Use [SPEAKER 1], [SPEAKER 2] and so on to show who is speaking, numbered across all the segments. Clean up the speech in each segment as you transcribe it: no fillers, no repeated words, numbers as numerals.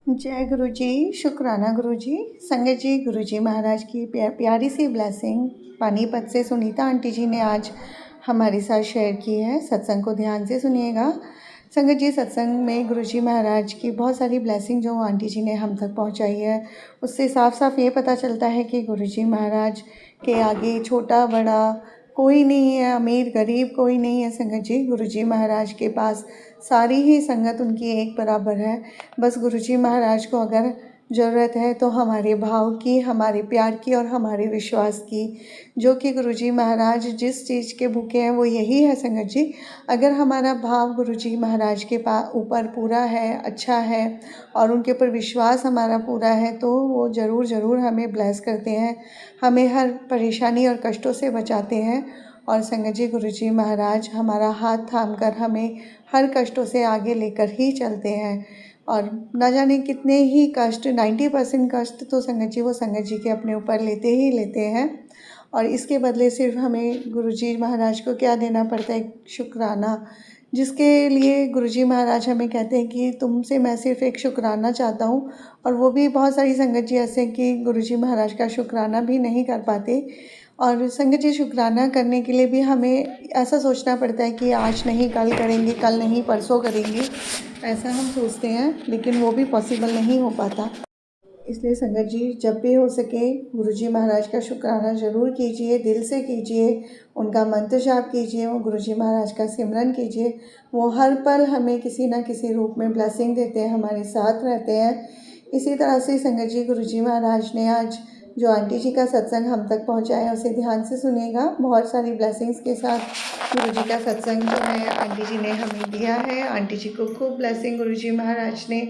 [SPEAKER 1] जय गुरु जी, शुक्राना गुरु जी। संगत जी, गुरु जी महाराज की प्यारी सी ब्लेसिंग पानीपत से सुनीता आंटी जी ने आज हमारे साथ शेयर की है। सत्संग को ध्यान से सुनिएगा। संगत जी, सत्संग में गुरु जी महाराज की बहुत सारी ब्लेसिंग जो आंटी जी ने हम तक पहुंचाई है, उससे साफ साफ ये पता चलता है कि गुरु जी महाराज के आगे छोटा बड़ा कोई नहीं है, अमीर गरीब कोई नहीं है। संगत जी, गुरु जी महाराज के पास सारी ही संगत उनकी एक बराबर है। बस गुरु जी महाराज को अगर ज़रूरत है तो हमारे भाव की, हमारे प्यार की और हमारे विश्वास की, जो कि गुरु जी महाराज जिस चीज़ के भूखे हैं वो यही है। संगत जी, अगर हमारा भाव गुरु जी महाराज के ऊपर पूरा है, अच्छा है और उनके ऊपर विश्वास हमारा पूरा है तो वो ज़रूर ज़रूर हमें ब्लेस करते हैं, हमें हर परेशानी और कष्टों से बचाते हैं। और संगत जी, गुरु जी महाराज हमारा हाथ थाम कर हमें हर कष्टों से आगे लेकर ही चलते हैं। और न जाने कितने ही कष्ट, 90% कष्ट तो संगत जी वो संगत जी के अपने ऊपर लेते ही लेते हैं। और इसके बदले सिर्फ हमें गुरु जी महाराज को क्या देना पड़ता है? शुक्राना। जिसके लिए गुरु जी महाराज हमें कहते हैं कि तुमसे मैं सिर्फ एक शुक्राना चाहता हूँ। और वो भी बहुत सारी संगत जी ऐसे हैं कि गुरु जी महाराज का शुक्राना भी नहीं कर पाते। और संगत जी, शुक्राना करने के लिए भी हमें ऐसा सोचना पड़ता है कि आज नहीं कल करेंगे, कल नहीं परसों करेंगे, ऐसा हम सोचते हैं, लेकिन वो भी पॉसिबल नहीं हो पाता। इसलिए संगत जी, जब भी हो सके गुरु जी महाराज का शुक्राना ज़रूर कीजिए, दिल से कीजिए, उनका मंत्र जाप कीजिए, वो गुरु जी महाराज का सिमरन कीजिए। वो हर पल हमें किसी न किसी रूप में ब्लेसिंग देते हैं, हमारे साथ रहते हैं। इसी तरह से संगत जी, गुरु जी महाराज ने आज जो आंटी जी का सत्संग हम तक पहुंचाया उसे ध्यान से सुनिएगा। बहुत सारी ब्लेसिंग्स के साथ गुरु जी का सत्संग जो है आंटी जी ने हमें दिया है। आंटी जी को खूब ब्लेसिंग गुरु जी महाराज ने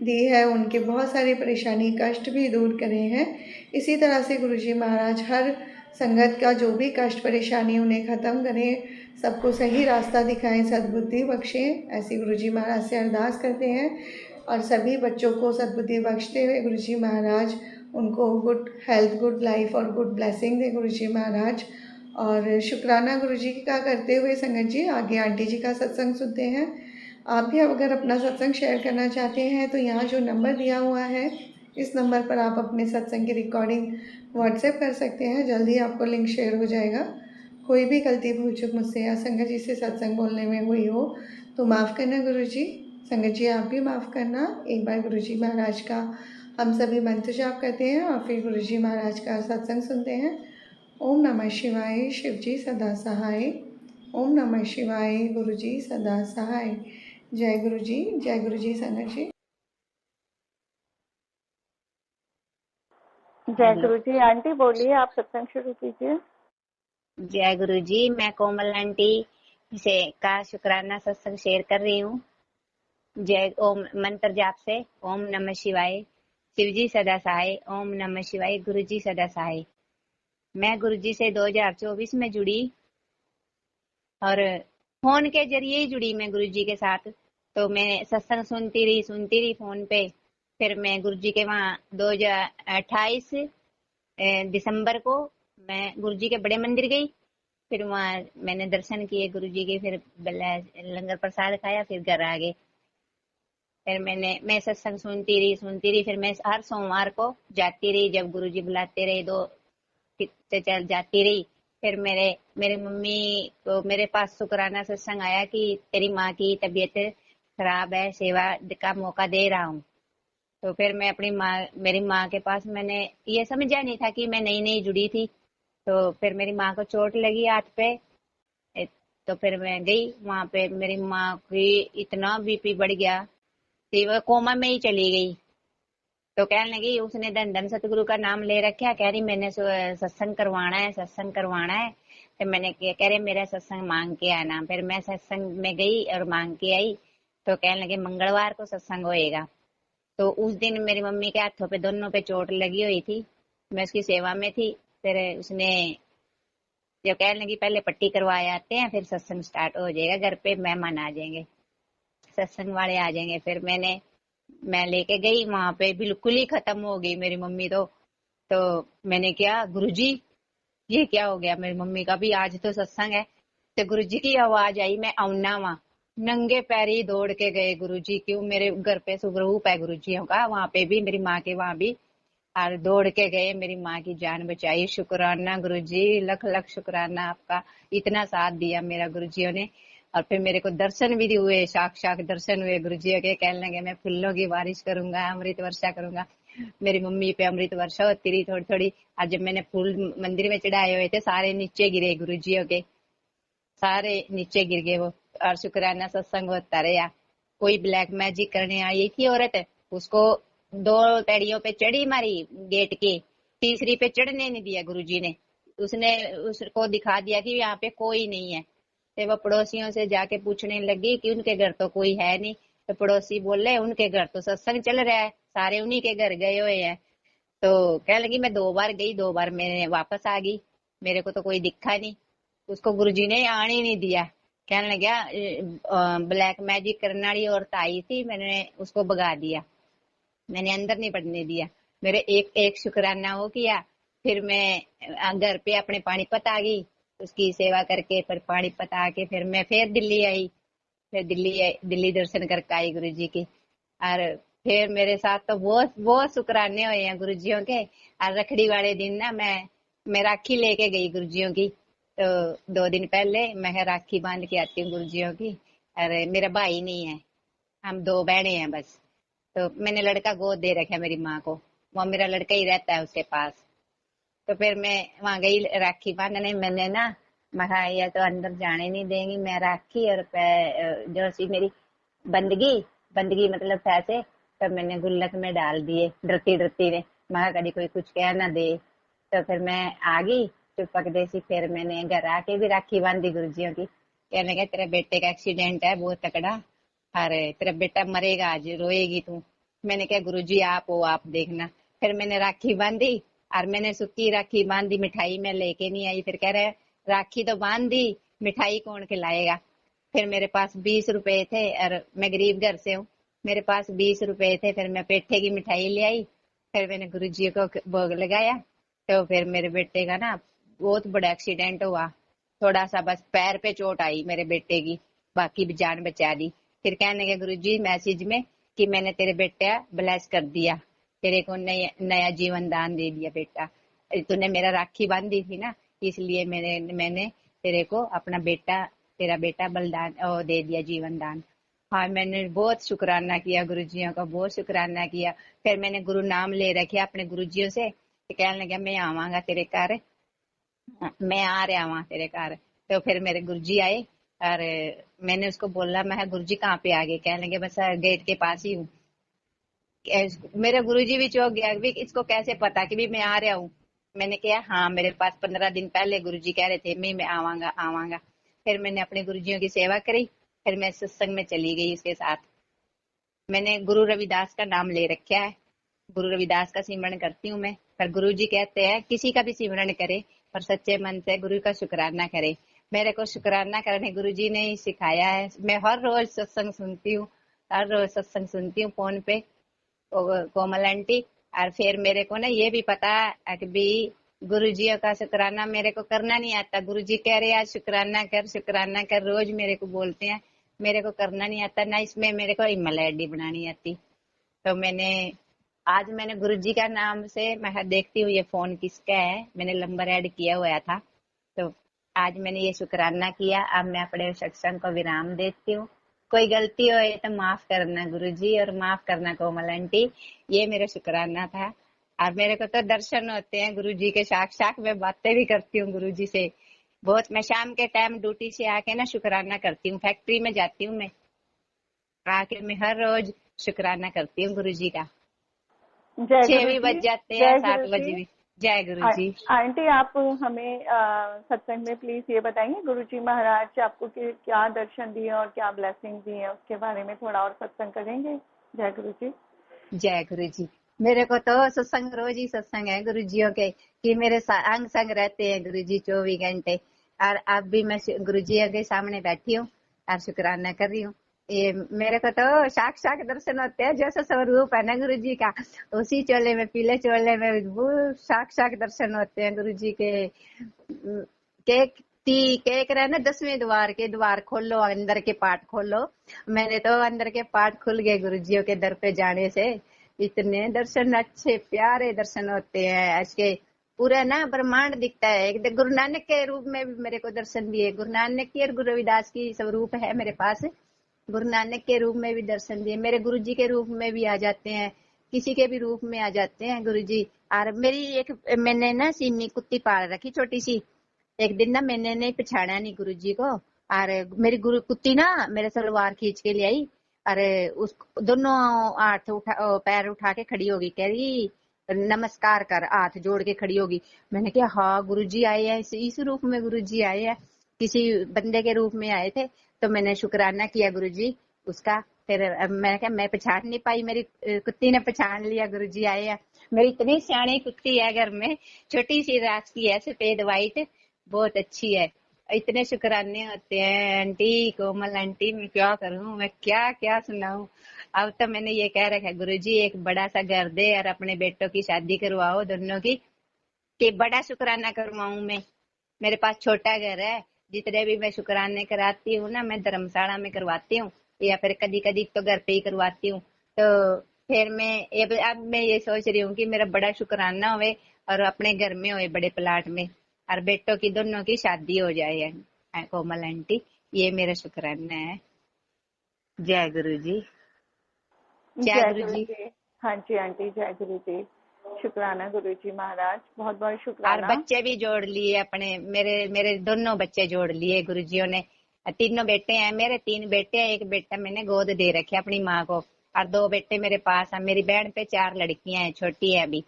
[SPEAKER 1] दी है, उनके बहुत सारी परेशानी कष्ट भी दूर करे हैं। इसी तरह से गुरु जी महाराज हर संगत का जो भी कष्ट परेशानी उन्हें ख़त्म करें, सबको सही रास्ता दिखाएं, सद्बुद्धि बख्शें, ऐसी गुरु जी महाराज से अरदास करते हैं। और सभी बच्चों को सद्बुद्धि बख्शते हुए गुरु जी महाराज उनको गुड हेल्थ, गुड लाइफ और गुड ब्लेसिंग दे गुरु जी महाराज। और शुक्राना गुरु जी का करते हुए संगत जी आगे आंटी जी का सत्संग सुनते हैं। आप भी अगर अपना सत्संग शेयर करना चाहते हैं तो यहाँ जो नंबर दिया हुआ है, इस नंबर पर आप अपने सत्संग की रिकॉर्डिंग व्हाट्सएप कर सकते हैं। जल्दी आपको लिंक शेयर हो जाएगा। कोई भी गलती भूल चूक मुझसे या संगत जी से सत्संग बोलने में हुई हो तो माफ़ करना गुरु जी। संगत जी, आप भी माफ़ करना। एक बार गुरु जी महाराज का हम सभी मंत्र जाप करते हैं और फिर गुरु जी महाराज का सत्संग सुनते हैं। ओम नमः शिवाय, शिव जी सदा सहाय। ओम नमः शिवाय, गुरु जी सदा सहाय। जय गुरु जी, जय गुरु जी। संगत जी,
[SPEAKER 2] जय
[SPEAKER 3] हेलो,
[SPEAKER 2] गुरु जी। आंटी बोलिए, आप सत्संग शुरू कीजिए।
[SPEAKER 3] जय गुरु जी। मैं कोमल आंटी से का शुक्राना सत्संग शेयर कर रही हूँ। जय ओम मंत्र जाप से ओम नमः शिवाय, शिव जी सदा सहाय। ओम नमः शिवाय, गुरु जी सदा सहाय। मैं गुरु जी से 2024 में जुड़ी और फोन के जरिए ही जुड़ी मैं गुरु जी के साथ। तो मैं सत्संग सुनती रही फोन पे। फिर मैं गुरु जी के वहाँ 2028 दिसंबर को मैं गुरु जी के बड़े मंदिर गई। फिर वहाँ मैंने दर्शन किए गुरु जी के, फिर लंगर प्रसाद खाया, फिर घर आ गए। फिर मैं सत्संग सुनती रही। फिर मैं हर सोमवार को जाती रही, जब गुरु जी बुलाते रहे दो से चल जाती रही। फिर मेरे मम्मी को मेरे पास शुक्राना सत्संग आया कि तेरी माँ की तबीयत खराब है, सेवा का मौका दे रहा हूँ। तो फिर मैं मेरी माँ के पास, मैंने ये समझा नहीं था कि मैं नई नई जुड़ी थी। तो फिर मेरी माँ को चोट लगी हाथ पे। ए, तो फिर मैं गई वहां पे। मेरी माँ की इतना बीपी बढ़ गया कि वो कोमा में ही चली गई। तो कहने लगी, उसने धन धन सतगुरु का नाम ले रखा, कह रही मैंने सत्संग करवाना है, सत्संग करवाना है। फिर मैंने कह रहे मेरा सत्संग मांग के आना। फिर मैं सत्संग में गई और मांग के आई। तो कहने लगे मंगलवार को सत्संग होएगा। तो उस दिन मेरी मम्मी के हाथों पे दोनों पे चोट लगी हुई थी, मैं उसकी सेवा में थी। फिर उसने जब कहने लगी पहले पट्टी करवाए आते हैं, फिर सत्संग स्टार्ट हो जाएगा, घर पे मेहमान आ जाएंगे, सत्संग वाले आ जाएंगे। फिर मैं लेके गई, वहां पे बिल्कुल ही खत्म हो गई मेरी मम्मी। तो मैंने क्या गुरुजी ये क्या हो गया? मेरी मम्मी का भी आज तो सत्संग है। तो गुरुजी की आवाज आई, मैं आउना वहां। नंगे पैरी दौड़ के गए गुरुजी। क्यों, मेरे घर पे स्वरूप है गुरुजियों का, वहां पे भी मेरी माँ के वहां भी। और दौड़ के गए, मेरी माँ की जान बचाई। शुक्राना गुरुजी, लख लख शुक्राना आपका, इतना साथ दिया मेरा गुरुजियों ने। और फिर मेरे को दर्शन भी हुए, साक्षात दर्शन हुए गुरुजियों के। कहने लगे मैं फूलों की बारिश करूंगा, अमृत वर्षा करूंगा। मेरी मम्मी पे अमृत वर्षा होती रही थोड़ी थोड़ी। आज जब मैंने फूल मंदिर में चढ़ाए हुए थे, सारे नीचे गिरे गुरुजियों के, सारे नीचे गिर गए वो। और शुक्राना सत्संग होता रहा। कोई ब्लैक मैजिक करने आई थी औरत, उसको 2 पैड़ियों पे चढ़ी मारी गेट की, तीसरी पे चढ़ने नहीं दिया गुरुजी ने। उसने उसको दिखा दिया कि यहाँ पे कोई नहीं है। तो वो पड़ोसियों से जाके पूछने लगी कि उनके घर तो कोई है नहीं। तो पड़ोसी बोले उनके घर तो सत्संग चल रहा है, सारे उन्हीं के घर गए हुए हैं। तो कहने लगी मैं 2 बार गई, 2 बार मैं वापस आ गई, मेरे को तो कोई दिखा नहीं। उसको गुरुजी ने आने ही नहीं दिया। कहने लगा ब्लैक मैजिक करने वाली औरत आई थी, मैंने उसको भगा दिया, मैंने अंदर नहीं पड़ने दिया। मेरे एक एक शुक्राना वो किया। फिर मैं घर पे अपने पानीपत आ गई, उसकी सेवा करके फिर पानीपत आके फिर मैं फिर दिल्ली आई। फिर दिल्ली दर्शन करके आई गुरु जी की। और फिर मेरे साथ तो बहुत बहुत शुक्राने हुए हैं गुरुजियों के। और रखड़ी वाले दिन ना मैं राखी लेके गई गुरुजियों की। तो 2 दिन पहले मैं राखी बांध के आती हूँ गुरुजियों की। अरे मेरा भाई नहीं है, हम 2 बहनें हैं बस। तो मैंने लड़का गोद दे रखा है मेरी माँ को, वो मेरा लड़का ही रहता है उसके पास। तो फिर मैं वहां गई राखी बांधने। मैंने ना महा ये तो अंदर जाने नहीं देंगी, मैं राखी और जो सी मेरी बंदगी, बंदगी मतलब पैसे, तब मैंने गुल्लक में डाल दिए डरती डरती ने, महा कभी कोई कुछ कह ना दे। तो फिर मैं आ गई चुपक देसी। फिर मैंने घर आके भी राखी बांधी गुरुजियों की। कहने लगा तेरे बेटे का एक्सीडेंट है बहुत तकड़ा, अरे तेरा बेटा मरेगा आज, रोएगी तू। मैंने कहा गुरुजी आप हो, आप देखना। फिर मैंने राखी बांधी और मैंने सूखी राखी बांधी, मिठाई मैं लेके नहीं आई। फिर कह रहे राखी तो बांध दी, मिठाई कौन खिलाएगा। फिर मेरे पास 20 रुपए थे और मैं गरीब घर से हूँ, मेरे पास 20 रुपए थे। फिर मैं पेठे की मिठाई ले आई, फिर मैंने गुरुजी को भोग लगाया। तो फिर मेरे बेटे का ना बहुत बड़ा एक्सीडेंट हुआ, थोड़ा सा बस पैर पे चोट आई मेरे बेटे की, बाकी भी जान बचा दी। फिर कहने लगे गुरुजी मैसेज में कि मैंने तेरे बेटा ब्लेस कर दिया, तेरे को नया जीवन दान दे दिया बेटा, तूने मेरा राखी बांधी थी ना, इसलिए मैंने तेरे को अपना बेटा, तेरा बेटा बलिदान दे दिया, जीवन दान। हाँ मैंने बहुत शुक्राना किया गुरुजियों का, बहुत शुक्राना किया। फिर मैंने गुरु नाम ले रखे अपने गुरुजियों से। कहने लगा मैं आवांगा तेरे घर, मैं आ रहा वहां तेरे घर। तो फिर मेरे गुरुजी आए और मैंने उसको बोला मैं गुरुजी कहाँ पे आ गए। कहने लगे बस गेट के पास ही हूँ। मेरे गुरुजी भी चौंक गया भी इसको कैसे पता कि भी मैं आ रहा हूँ। मैंने कहा हाँ मेरे पास 15 दिन पहले गुरुजी कह रहे थे मैं आवांगा आवांगा। फिर मैंने अपने गुरुजियों की सेवा करी, फिर मैं सत्संग में चली गई उसके साथ। मैंने गुरु रविदास का नाम ले रखा है, गुरु रविदास का सिमरन करती हूँ मैं। पर गुरु जी कहते हैं किसी का भी सिमरन करे पर सच्चे मन से गुरु का शुक्राना करे। मेरे को शुक्राना करने गुरु जी ने ही सिखाया है। मैं हर रोज सत्संग सुनती हूँ, हर रोज सत्संग सुनती हूँ फोन पे कोमल आंटी। और फिर मेरे को ना ये भी पता है कि भी गुरु जी का शुक्राना मेरे को करना नहीं आता। गुरु जी कह रहे आज शुक्राना कर, रोज मेरे को बोलते हैं, मेरे को करना नहीं आता ना, इसमें मेरे को ईमेल आईडी बनानी आती। तो मैंने गुरुजी का नाम से मैं देखती हूँ ये फोन किसका है, मैंने नंबर ऐड किया हुआ था। तो आज मैंने ये शुक्राना किया। अब मैं अपने सत्संग को विराम देती हूँ। कोई गलती हो तो माफ करना गुरुजी और माफ करना कोमल आंटी, ये मेरा शुक्राना था। और मेरे को तो दर्शन होते हैं गुरुजी के साक्षात, मैं बातें भी करती हूँ गुरुजी से बहुत। मैं शाम के टाइम ड्यूटी से आके ना शुक्राना करती हूँ, फैक्ट्री में जाती हूँ मैं, आके मैं हर रोज शुक्राना करती हूँ गुरुजी का।
[SPEAKER 2] जय
[SPEAKER 3] 6
[SPEAKER 2] गुरु
[SPEAKER 3] भी
[SPEAKER 2] जी।
[SPEAKER 3] बज जाते हैं,
[SPEAKER 2] जय
[SPEAKER 3] 7
[SPEAKER 2] गुरु
[SPEAKER 3] बज
[SPEAKER 2] जी।
[SPEAKER 3] भी। जय गुरु जी।
[SPEAKER 2] आंटी आप हमें सत्संग में प्लीज ये बताएंगे गुरु जी महाराज आपको क्या दर्शन दिए और क्या ब्लेसिंग दी है, उसके बारे में थोड़ा और सत्संग करेंगे। जय गुरु जी।
[SPEAKER 3] जय गुरु जी। मेरे को तो सत्संग रोज ही सत्संग है गुरु जियों के, कि मेरे अंग संग रहते हैं गुरु जी 24 घंटे। और अब भी मैं गुरु जी के सामने बैठी हूँ और शुक्राना कर रही हूँ। ये मेरे को तो साक्षात दर्शन होते हैं, जैसा स्वरूप है ना गुरु जी का, उसी चोले में, पीले चोले में वो साक्षात दर्शन होते हैं गुरु जी के कह रहा है ना 10वें द्वार के द्वार खोलो, अंदर के पाठ खोलो। मैंने तो अंदर के पाठ खुल गए गुरुजियों के दर पे जाने से। इतने दर्शन अच्छे प्यारे दर्शन होते हैं। आज के पूरा ना ब्रह्मांड दिखता है। एक गुरु नानक के रूप में भी मेरे को दर्शन दिए। गुरु नानक की और गुरु रविदास की स्वरूप है मेरे पास। गुरु नानक के रूप में भी दर्शन दिए, मेरे गुरु जी के रूप में भी आ जाते हैं, किसी के भी रूप में आ जाते हैं गुरु जी। और मैंने ना सिमी कुत्ती पाल रखी छोटी सी। एक दिन ना मैंने नहीं पछाड़ा नहीं गुरु जी को, और मेरी गुरु कुत्ती ना मेरे सलवार खींच के ले आई। अरे उस दोनों पैर उठा के खड़ी होगी, कह रही नमस्कार कर, हाथ जोड़ के खड़ी होगी। मैंने कहा हाँ गुरु जी आए हैं, इस रूप में गुरु जी आए हैं, किसी बंदे के रूप में आए थे। तो मैंने शुक्राना किया गुरु जी उसका। फिर मैंने कहा मैं पहचान नहीं पाई, मेरी कुत्ती ने पहचान लिया गुरु जी आए हैं। मेरी इतनी सियाणी कुत्ती है घर में, छोटी सी रास की है, सफेद वाइट, बहुत अच्छी है। इतने शुक्राने होते हैं आंटी, कोमल आंटी। मैं क्या करूं, मैं क्या क्या सुनाऊं। अब तो मैंने ये कह रखा है गुरु जी एक बड़ा सा घर दे और अपने बेटों की शादी करवाओ दोनों की, कि बड़ा शुक्राना करवाऊं मैं। मेरे पास छोटा घर है, जितने भी मैं शुक्राने कराती हूँ ना, मैं धर्मशाला में करवाती हूँ, या फिर कभी कभी तो घर पे ही करवाती हूँ। तो फिर अब मैं ये सोच रही हूँ कि मेरा बड़ा शुक्राना होए और अपने घर में होए बड़े प्लाट में, और बेटों की दोनों की शादी हो जाए। कोमल आंटी ये मेरा शुक्राना है। जय गुरु जी। जय
[SPEAKER 2] जय
[SPEAKER 3] गुरु
[SPEAKER 2] गुरु
[SPEAKER 3] जी।
[SPEAKER 2] जी। हाँ जी आंटी, जय गुरु जी। शुक्राना गुरु जी महाराज, बहुत बहुत
[SPEAKER 3] और
[SPEAKER 2] शुक्राना।
[SPEAKER 3] बच्चे भी जोड़ लिए अपने, मेरे मेरे दोनों बच्चे जोड़ लिए गुरुजियों ने। तीनों बेटे हैं मेरे, 3 बेटे हैं, एक बेटा मैंने गोद दे रखे अपनी माँ को, और 2 बेटे मेरे पास है। मेरी बहन पे 4 लड़कियां हैं, छोटी है अभी।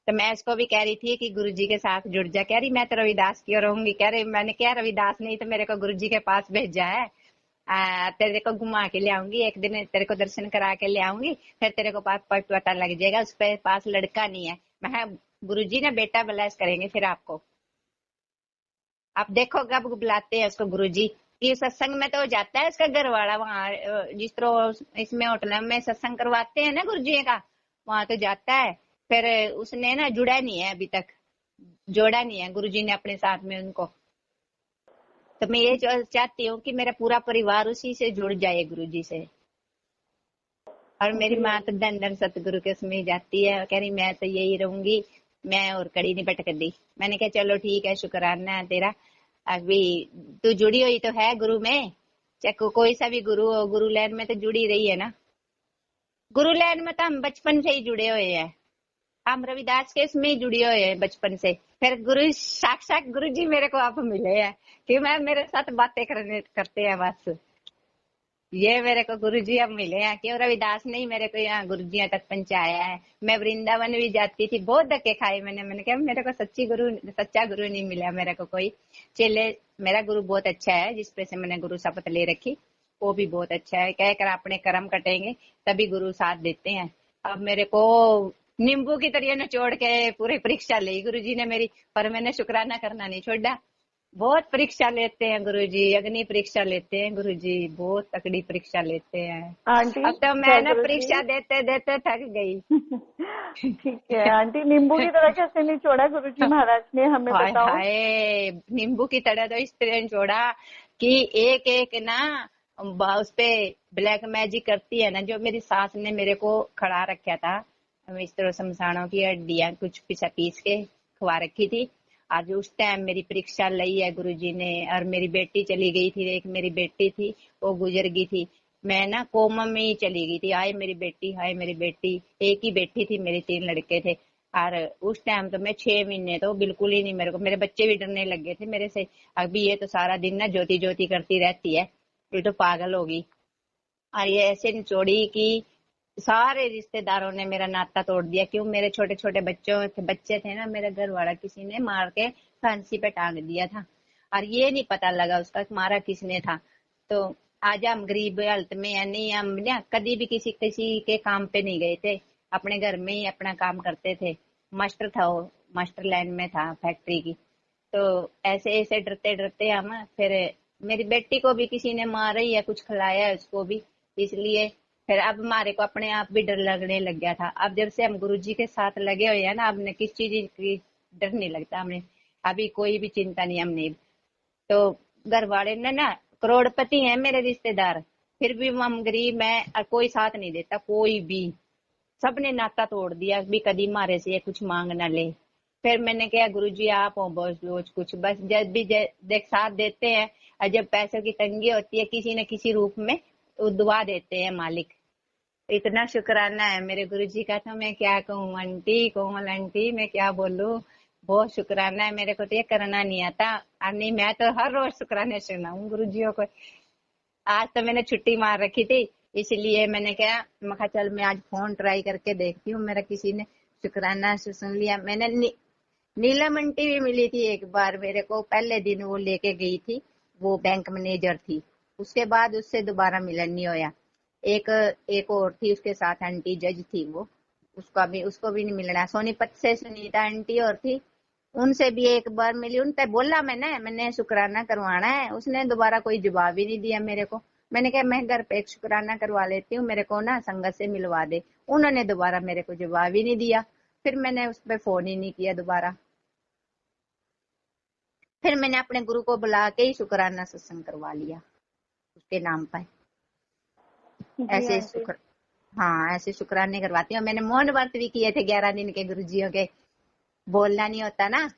[SPEAKER 3] तो मैं इसको भी कह रही थी कि गुरुजी के साथ जुड़ जा। कह रही मैं तो रविदास की रहूंगी। कह रही मैंने क्या रविदास नहीं तो मेरे को गुरुजी के पास भेजा है, तेरे को घुमा के ले आऊंगी, एक दिन तेरे को दर्शन करा के ले आऊंगी, फिर तेरे को पता लग जाएगा। उस पे पास लड़का नहीं है। मैं गुरुजी ने बेटा ब्लेस करेंगे फिर आपको, आप देखो कब बुलाते हैं उसको गुरुजी। ये सत्संग में तो जाता है इसका घर वाला, वहाँ जिस तरह इसमें होटल में सत्संग करवाते हैं ना गुरुजी का, वहां तो जाता है। फिर उसने ना जुड़ा नहीं है अभी तक, जोड़ा नहीं है गुरुजी ने अपने साथ में उनको। तो मैं ये चाहती हूँ कि मेरा पूरा परिवार उसी से जुड़ जाए गुरुजी से। और मेरी
[SPEAKER 2] जी
[SPEAKER 3] माँ तो धन धन सतगुरु के उसमें जाती है, कह रही मैं तो यही रहूंगी, मैं और कड़ी नहीं भटक दी। मैंने कहा चलो ठीक है, शुक्राना है तेरा। अभी तू जुड़ी हुई तो है गुरु में, चाहे कोई सा भी गुरु हो, गुरु लैन में तो जुड़ी रही है ना। गुरु लैन में तो हम बचपन से ही जुड़े हुए हैं, हम रविदास के इसमें ही जुड़े हुए हैं बचपन से। फिर गुरु साक्षात गुरु जी मेरे को आप मिले हैं कि मैं मेरे साथ बातें करते हैं बस। ये मेरे को गुरुजी अब मिले हैं, क्यों रविदास ने ही मेरे को यहाँ गुरुजियों तक पहुंचाया है। मैं वृंदावन भी जाती थी, बहुत धक्के खाए मैंने कहा मेरे को सच्चा गुरु नहीं मिला मेरे को कोई। चले मेरा गुरु बहुत अच्छा है, जिस पे से मैंने गुरु शपथ ले रखी, वो भी बहुत अच्छा है। कह कर अपने कर्म कटेंगे तभी गुरु साथ देते हैं। अब मेरे को नींबू की तरह निचोड़ के पूरी परीक्षा ली गुरुजी ने मेरी, पर मैंने शुक्राना करना नहीं छोड़ा। बहुत परीक्षा लेते हैं गुरुजी, अग्नि परीक्षा लेते हैं गुरुजी, बहुत तकड़ी परीक्षा लेते हैं।
[SPEAKER 2] आंटी,
[SPEAKER 3] अब तो मैं
[SPEAKER 2] जय
[SPEAKER 3] ना
[SPEAKER 2] गुरु
[SPEAKER 3] परीक्षा
[SPEAKER 2] जी।
[SPEAKER 3] देते देते थक गई।
[SPEAKER 2] ठीक है आंटी, नींबू की तरह कैसे नहीं छोड़ा गुरु जी महाराज ने, हमें
[SPEAKER 3] हाय
[SPEAKER 2] बताओ।
[SPEAKER 3] हाय, नींबू की तरह तो इस तरह छोड़ा कि एक एक ना उस पे ब्लैक मैजिक करती है ना, जो मेरी सास ने मेरे को खड़ा रखा था। इस तरह शमशानों की हड्डियां कुछ पीछा पीस के खवा रखी थी। आज उस टाइम मेरी परीक्षा ली है गुरुजी ने। और मेरी बेटी चली गई थी, एक मेरी बेटी थी वो गुजर गई थी। मैं ना कोमा में ही चली गई थी, हाय मेरी बेटी, हाय मेरी बेटी। एक ही बेटी थी, मेरे 3 लड़के थे। और उस टाइम तो मैं 6 महीने तो बिल्कुल ही नहीं, मेरे को मेरे बच्चे भी डरने लग गए थे मेरे से। अभी ये तो सारा दिन ना ज्योति ज्योति करती रहती है, ये तो पागल होगी। और ये ऐसे निचोड़ी कि सारे रिश्तेदारों ने मेरा नाता तोड़ दिया। क्यों, मेरे छोटे छोटे बच्चे थे ना, मेरे घर वाला किसी ने मार के फांसी पे टांग दिया था, और ये नहीं पता लगा उसका मारा किसने था। तो आज हम गरीब हालत में है, नहीं हम ना कभी भी किसी किसी के काम पे नहीं गए थे, अपने घर में ही अपना काम करते थे। मास्टर था वो, मास्टर लाइन में था फैक्ट्री की। तो ऐसे ऐसे डरते डरते हम फिर, मेरी बेटी को भी किसी ने मारा ही है, कुछ खिलाया है उसको भी, इसलिए फिर अब हमारे को अपने आप भी डर लगने लग गया था। अब जब से हम गुरुजी के साथ लगे हुए हैं ना, अब ने किस चीज की डर नहीं लगता हमें, अभी कोई भी चिंता नहीं हमने। तो घर वाले ने ना, करोड़पति हैं मेरे रिश्तेदार, फिर भी हम गरीब हैं, कोई साथ नहीं देता, कोई भी। सबने नाता तोड़ दिया, भी कभी मारे से कुछ मांग ना ले। फिर मैंने कहा गुरुजी आप हो बस रोज कुछ, बस जब भी देख साथ देते हैं, और जब पैसों की तंगी होती है किसी न किसी रूप में वो दुआ देते हैं मालिक। इतना शुक्राना है मेरे गुरुजी का, तो मैं क्या कहूँ आंटी, कोमल आंटी, मैं क्या बोलूँ। बहुत शुक्राना है, मेरे को तो ये करना नहीं आता। और नहीं, मैं तो हर रोज शुक्राने सुनाऊं गुरुजियों को। आज तो मैंने छुट्टी मार रखी थी, इसलिए मैंने कहा, मैं कहा चल मैं आज फोन ट्राई करके देखती हूँ, मेरा किसी ने शुक्राना से सुन लिया। मैंने नीलम आंटी भी मिली थी एक बार मेरे को, पहले दिन वो लेके गई थी, वो बैंक मैनेजर थी। उसके बाद उससे दोबारा मिलन नहीं होया। एक एक और थी उसके साथ, आंटी जज थी वो, उसको भी नहीं मिलना। सोनीपत से सुनीता आंटी और थी, उनसे भी एक बार मिली। उनसे बोला मैंने शुक्राना करवाना है, उसने दोबारा कोई जवाब ही नहीं दिया मेरे को। मैंने कहा मैं घर पे एक शुक्राना करवा लेती हूँ, मेरे को ना संगत से मिलवा दे। उन्होंने दोबारा मेरे को जवाब ही नहीं दिया, फिर मैंने उस पर फोन ही नहीं किया दोबारा। फिर मैंने अपने गुरु को बुला के ही शुक्राना सत्संग करवा लिया उसके नाम पर।
[SPEAKER 2] जी
[SPEAKER 3] ऐसे
[SPEAKER 2] आंटी।
[SPEAKER 3] हाँ, ऐसे शुक्राने करवाती हूँ। मैंने मौन व्रत भी किए थे 11 दिन के गुरुजियों के, बोलना नहीं होता ना।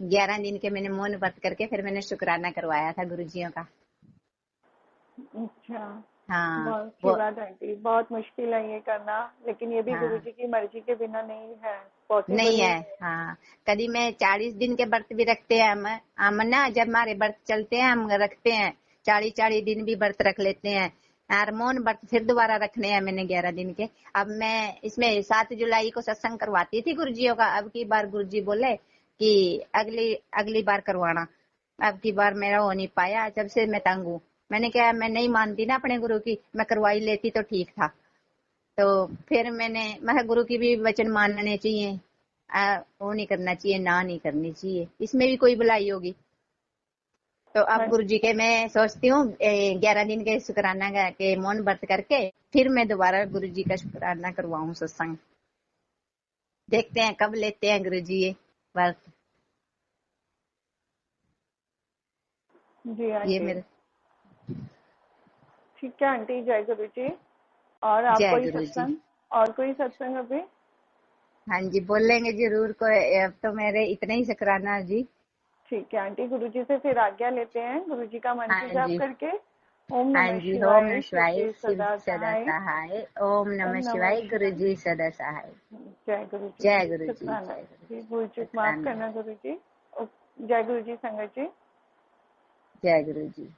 [SPEAKER 3] 11 दिन के मैंने मौन व्रत करके फिर मैंने शुक्राना करवाया था गुरुजियों का।
[SPEAKER 2] अच्छा,
[SPEAKER 3] हाँ
[SPEAKER 2] बहुत अच्छी
[SPEAKER 3] वो,
[SPEAKER 2] बात आंटी। बहुत मुश्किल है ये करना, लेकिन ये भी
[SPEAKER 3] हाँ
[SPEAKER 2] गुरुजी की मर्जी के बिना नहीं है, पॉसिबल
[SPEAKER 3] नहीं
[SPEAKER 2] ही
[SPEAKER 3] है।
[SPEAKER 2] नहीं है।
[SPEAKER 3] हाँ, कभी मैं 40 दिन के व्रत भी रखते हैं हम ना, जब हमारे व्रत चलते हैं हम रखते हैं 40 दिन भी व्रत रख लेते हैं। और मौन व्रत फिर दोबारा रखने हैं मैंने 11 दिन के। अब मैं इसमें 7 जुलाई को सत्संग करवाती थी गुरुजियों का। अब की बार गुरुजी बोले कि अगली अगली बार करवाना। अब की बार मेरा हो नहीं पाया, जब से मैं तंग हूँ। मैंने कहा मैं नहीं मानती ना अपने गुरु की, मैं करवाई लेती तो ठीक था। तो फिर मैं गुरु की भी वचन मानने चाहिए, वो नहीं करना चाहिए, ना नहीं करनी चाहिए, इसमें भी कोई भलाई होगी। तो अब
[SPEAKER 2] हाँ
[SPEAKER 3] गुरु जी के मैं सोचती हूँ 11 दिन के शुक्राना के मौन व्रत करके फिर मैं दोबारा गुरु जी का शुक्राना करवाऊं सत्संग। देखते हैं कब लेते हैं गुरु जी ये व्रत।
[SPEAKER 2] जी
[SPEAKER 3] ये
[SPEAKER 2] आंटी।
[SPEAKER 3] मेरे,
[SPEAKER 2] ठीक है आंटी, जय गुरु जी। और आप
[SPEAKER 3] जय
[SPEAKER 2] कोई
[SPEAKER 3] गुरु जी।
[SPEAKER 2] सत्संग, और कोई सत्संग अभी?
[SPEAKER 3] हाँ जी, बोलेंगे जरूर। को अब तो मेरे इतना ही शुक्राना जी।
[SPEAKER 2] ठीक है आंटी, गुरु जी से फिर आज्ञा लेते हैं, गुरु जी का मंत्र
[SPEAKER 3] हाँ
[SPEAKER 2] जाप
[SPEAKER 3] जी,
[SPEAKER 2] करके। ओम
[SPEAKER 3] हाँ
[SPEAKER 2] नमः
[SPEAKER 3] जी। ओम नमः
[SPEAKER 2] शिवाय, शिव
[SPEAKER 3] शिवाय,
[SPEAKER 2] जी
[SPEAKER 3] शिव
[SPEAKER 2] सदा
[SPEAKER 3] सदा
[SPEAKER 2] सहाय।
[SPEAKER 3] सहाय। ओम
[SPEAKER 2] ओम
[SPEAKER 3] नमः
[SPEAKER 2] नमः
[SPEAKER 3] शिवाय, गुरु
[SPEAKER 2] शिवाय।
[SPEAKER 3] जी सदा सहाय।
[SPEAKER 2] जय गुरु जी।
[SPEAKER 3] जय गुरु जी,
[SPEAKER 2] शुक्राना
[SPEAKER 3] जय गुरु
[SPEAKER 2] जी,
[SPEAKER 3] जी।
[SPEAKER 2] भूल चूक माफ
[SPEAKER 3] शुक्राना।
[SPEAKER 2] करना गुरु जी। जय गुरु जी संगत जी।
[SPEAKER 3] जय गुरु जी।